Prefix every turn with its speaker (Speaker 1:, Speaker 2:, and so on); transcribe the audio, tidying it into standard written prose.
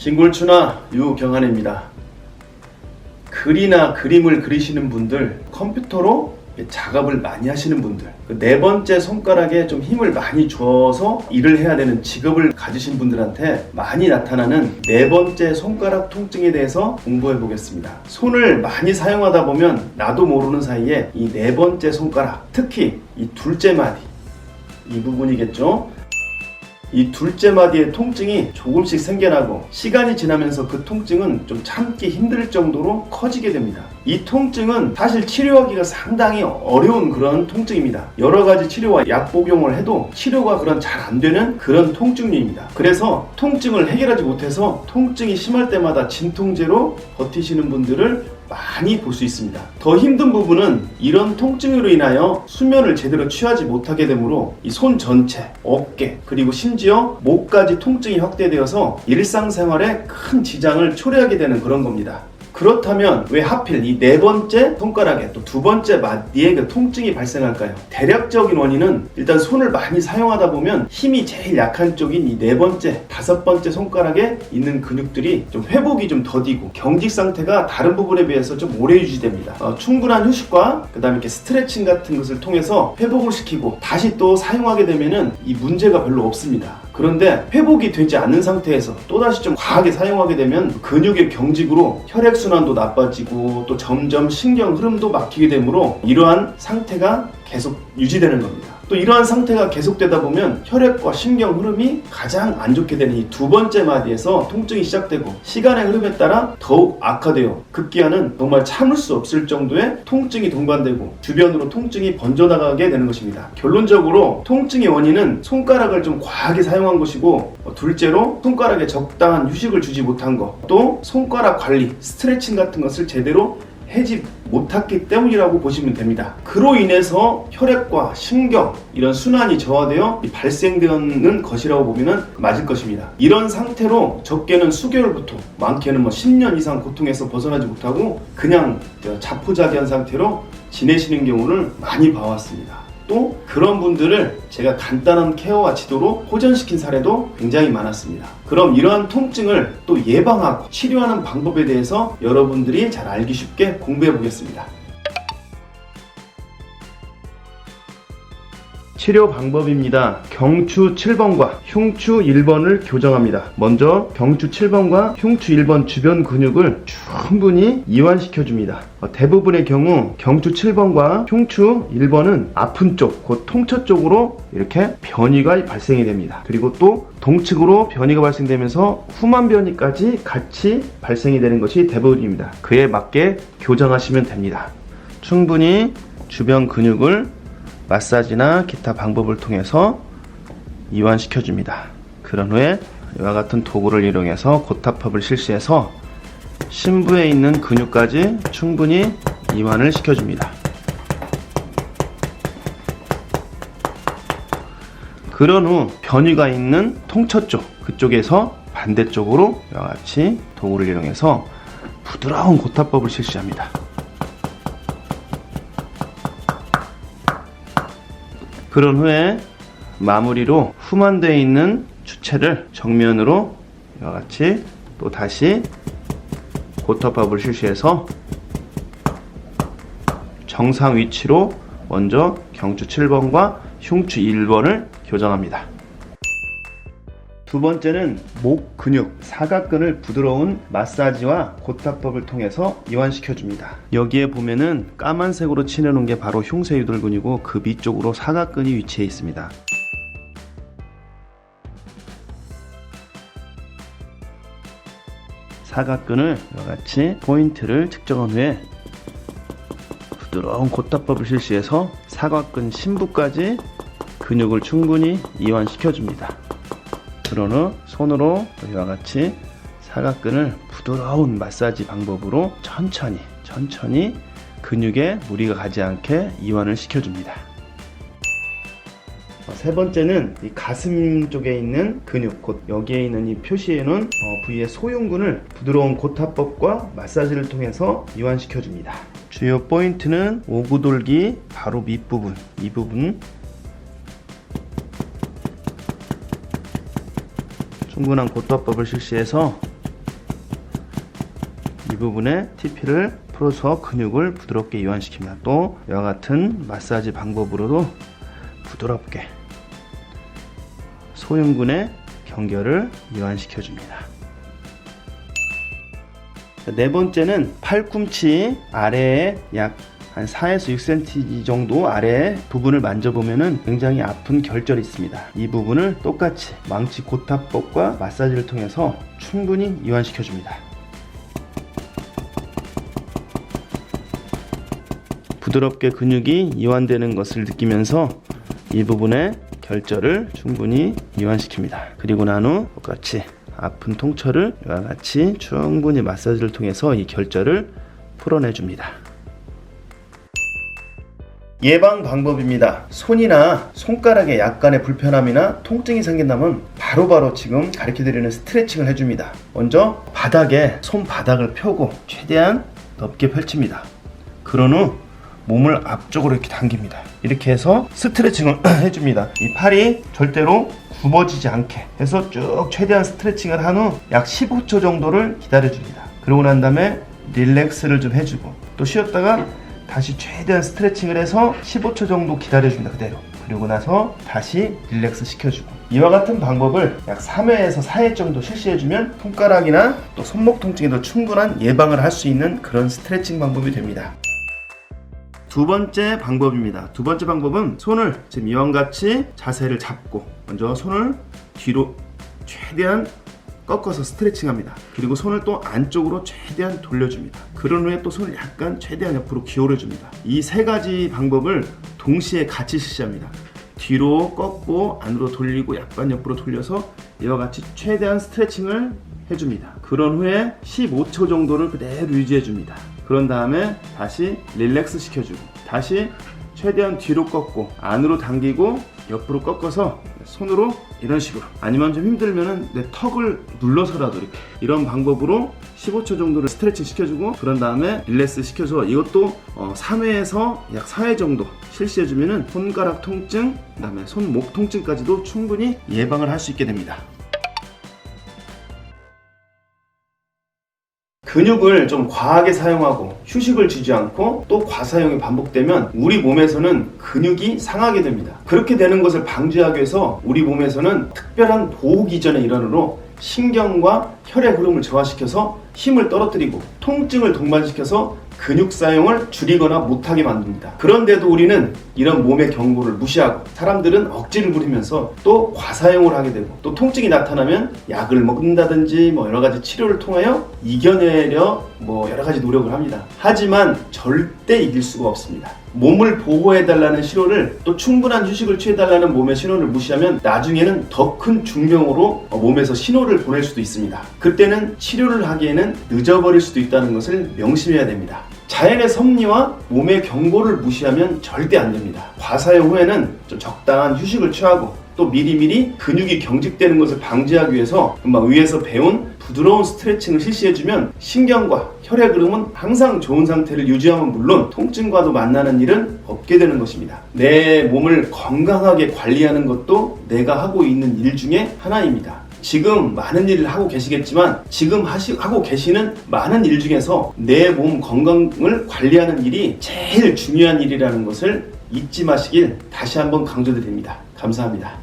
Speaker 1: 진골추나 유경환입니다. 글이나 그림을 그리시는 분들, 컴퓨터로 작업을 많이 하시는 분들, 네 번째 손가락에 좀 힘을 많이 줘서 일을 해야 되는 직업을 가지신 분들한테 많이 나타나는 네 번째 손가락 통증에 대해서 공부해 보겠습니다. 손을 많이 사용하다 보면 나도 모르는 사이에 이 네 번째 손가락, 특히 이 둘째 마디, 이 부분이겠죠? 이 둘째 마디의 통증이 조금씩 생겨나고 시간이 지나면서 그 통증은 좀 참기 힘들 정도로 커지게 됩니다. 이 통증은 사실 치료하기가 상당히 어려운 그런 통증입니다. 여러 가지 치료와 약 복용을 해도 치료가 잘 안 되는 그런 통증류입니다. 그래서 통증을 해결하지 못해서 통증이 심할 때마다 진통제로 버티시는 분들을 많이 볼 수 있습니다. 더 힘든 부분은 이런 통증으로 인하여 수면을 제대로 취하지 못하게 되므로 이 손 전체, 어깨, 그리고 심지어 목까지 통증이 확대되어서 일상생활에 큰 지장을 초래하게 되는 그런 겁니다. 그렇다면 왜 하필 이 네 번째 손가락에 또 두 번째 마디에 그 통증이 발생할까요? 대략적인 원인은 일단 손을 많이 사용하다 보면 힘이 제일 약한 쪽인 이 네 번째, 다섯 번째 손가락에 있는 근육들이 좀 회복이 좀 더디고 경직 상태가 다른 부분에 비해서 좀 오래 유지됩니다. 충분한 휴식과 그 다음에 이렇게 스트레칭 같은 것을 통해서 회복을 시키고 다시 또 사용하게 되면은 이 문제가 별로 없습니다. 그런데 회복이 되지 않는 상태에서 또다시 좀 과하게 사용하게 되면 근육의 경직으로 혈액순환도 나빠지고 또 점점 신경 흐름도 막히게 되므로 이러한 상태가 계속 유지되는 겁니다. 또 이러한 상태가 계속되다 보면 혈액과 신경 흐름이 가장 안 좋게 되는 이 두 번째 마디에서 통증이 시작되고 시간의 흐름에 따라 더욱 악화되어 급기야는 정말 참을 수 없을 정도의 통증이 동반되고 주변으로 통증이 번져나가게 되는 것입니다. 결론적으로 통증의 원인은 손가락을 좀 과하게 사용한 것이고, 둘째로 손가락에 적당한 휴식을 주지 못한 것, 또 손가락 관리, 스트레칭 같은 것을 제대로 하지 못했기 때문이라고 보시면 됩니다. 그로 인해서 혈액과 신경, 이런 순환이 저하되어 발생되는 것이라고 보면 맞을 것입니다. 이런 상태로 적게는 수개월부터 많게는 10년 이상 고통에서 벗어나지 못하고 그냥 자포자기한 상태로 지내시는 경우를 많이 봐왔습니다. 또 그런 분들을 제가 간단한 케어와 지도로 호전시킨 사례도 굉장히 많았습니다. 그럼 이러한 통증을 또 예방하고 치료하는 방법에 대해서 여러분들이 잘 알기 쉽게 공부해 보겠습니다. 치료 방법입니다. 경추 7번과 흉추 1번을 교정합니다. 먼저 경추 7번과 흉추 1번 주변 근육을 충분히 이완시켜줍니다. 대부분의 경우 경추 7번과 흉추 1번은 아픈 쪽, 곧 통처 쪽으로 이렇게 변이가 발생이 됩니다. 그리고 또 동측으로 변이가 발생되면서 후만 변이까지 같이 발생이 되는 것이 대부분입니다. 그에 맞게 교정하시면 됩니다. 충분히 주변 근육을 마사지나 기타 방법을 통해서 이완시켜줍니다. 그런 후에 이와 같은 도구를 이용해서 고타법을 실시해서 심부에 있는 근육까지 충분히 이완을 시켜줍니다. 그런 후 변이가 있는 통처 쪽, 그쪽에서 반대쪽으로 이와 같이 도구를 이용해서 부드러운 고타법을 실시합니다. 그런 후에 마무리로 후만되어 있는 주체를 정면으로 이와 같이 또 다시 고타법을 실시해서 정상 위치로 먼저 경추 7번과 흉추 1번을 교정합니다. 두 번째는 목 근육, 사각근을 부드러운 마사지와 고타법을 통해서 이완시켜줍니다. 여기에 보면은 까만색으로 칠해놓은 게 바로 흉쇄유돌근이고 그 밑쪽으로 사각근이 위치해 있습니다. 사각근을 이와 같이 포인트를 측정한 후에 부드러운 고타법을 실시해서 사각근 심부까지 근육을 충분히 이완시켜줍니다. 그런 후 손으로 이와 같이 사각근을 부드러운 마사지 방법으로 천천히 근육에 무리가 가지 않게 이완을 시켜줍니다. 세 번째는 이 가슴 쪽에 있는 근육, 곧 여기에 있는 이 표시해 놓은 부위의 소흉근을 부드러운 고타법과 마사지를 통해서 이완시켜줍니다. 주요 포인트는 오구돌기 바로 밑부분, 이 부분 충분한 고타법을 실시해서 부분에 TP를 풀어서 근육을 부드럽게 이완시킵니다. 또 이와 같은 마사지 방법으로도 부드럽게 소흉근의 경결을 이완시켜줍니다. 네 번째는 팔꿈치 아래에 약 한 4에서 6cm 정도 아래 부분을 만져보면 굉장히 아픈 결절이 있습니다. 이 부분을 똑같이 망치 고타법과 마사지를 통해서 충분히 이완시켜줍니다. 부드럽게 근육이 이완되는 것을 느끼면서 이 부분의 결절을 충분히 이완시킵니다. 그리고 난 후 똑같이 아픈 통처를 이와 같이 충분히 마사지를 통해서 이 결절을 풀어내줍니다. 예방 방법입니다. 손이나 손가락에 약간의 불편함이나 통증이 생긴다면 바로바로 지금 가르쳐드리는 스트레칭을 해줍니다. 먼저 바닥에 손바닥을 펴고 최대한 넓게 펼칩니다. 그런 후 몸을 앞쪽으로 이렇게 당깁니다. 이렇게 해서 스트레칭을 해줍니다. 이 팔이 절대로 굽어지지 않게 해서 쭉 최대한 스트레칭을 한 후 약 15초 정도를 기다려줍니다. 그러고 난 다음에 릴렉스를 좀 해주고 또 쉬었다가 다시 최대한 스트레칭을 해서 15초 정도 기다려줍니다. 그대로. 그리고 나서 다시 릴렉스 시켜주고 이와 같은 방법을 약 3회에서 4회 정도 실시해주면 손가락이나 또 손목 통증에도 충분한 예방을 할 수 있는 그런 스트레칭 방법이 됩니다. 두 번째 방법입니다. 두 번째 방법은 손을 지금 이와 같이 자세를 잡고 먼저 손을 뒤로 최대한 꺾어서 스트레칭합니다. 그리고 손을 또 안쪽으로 최대한 돌려줍니다. 그런 후에 또 손을 약간 최대한 옆으로 기울여줍니다. 이 세 가지 방법을 동시에 같이 실시합니다. 뒤로 꺾고 안으로 돌리고 약간 옆으로 돌려서 이와 같이 최대한 스트레칭을 해줍니다. 그런 후에 15초 정도를 그대로 유지해줍니다. 그런 다음에 다시 릴렉스 시켜주고 다시 최대한 뒤로 꺾고 안으로 당기고 옆으로 꺾어서 손으로 이런 식으로 아니면 좀 힘들면은 내 턱을 눌러서라도 이렇게 이런 방법으로 15초 정도를 스트레칭 시켜주고 그런 다음에 릴렉스 시켜서 이것도 3회에서 약 4회 정도 실시해주면은 손가락 통증 그 다음에 손목 통증까지도 충분히 예방을 할 수 있게 됩니다. 근육을 좀 과하게 사용하고 휴식을 주지 않고 또 과사용이 반복되면 우리 몸에서는 근육이 상하게 됩니다. 그렇게 되는 것을 방지하기 위해서 우리 몸에서는 특별한 보호기전의 일환으로 신경과 혈의 흐름을 저하시켜서 힘을 떨어뜨리고 통증을 동반시켜서 근육 사용을 줄이거나 못하게 만듭니다. 그런데도 우리는 이런 몸의 경고를 무시하고 사람들은 억지를 부리면서 또 과사용을 하게 되고 또 통증이 나타나면 약을 먹는다든지 여러 가지 치료를 통하여 이겨내려 여러 가지 노력을 합니다. 하지만 절대 이길 수가 없습니다. 몸을 보호해달라는 신호를 또 충분한 휴식을 취해달라는 몸의 신호를 무시하면 나중에는 더 큰 중병으로 몸에서 신호를 보낼 수도 있습니다. 그때는 치료를 하기에는 늦어버릴 수도 있다는 것을 명심해야 됩니다. 자연의 섭리와 몸의 경고를 무시하면 절대 안 됩니다. 과사용 후에는 좀 적당한 휴식을 취하고 또 미리미리 근육이 경직되는 것을 방지하기 위해서 위에서 배운 부드러운 스트레칭을 실시해주면 신경과 혈액 흐름은 항상 좋은 상태를 유지하면 물론 통증과도 만나는 일은 없게 되는 것입니다. 내 몸을 건강하게 관리하는 것도 내가 하고 있는 일 중에 하나입니다. 지금 많은 일을 하고 계시겠지만 지금 하고 계시는 많은 일 중에서 내 몸 건강을 관리하는 일이 제일 중요한 일이라는 것을 잊지 마시길 다시 한번 강조드립니다. 감사합니다.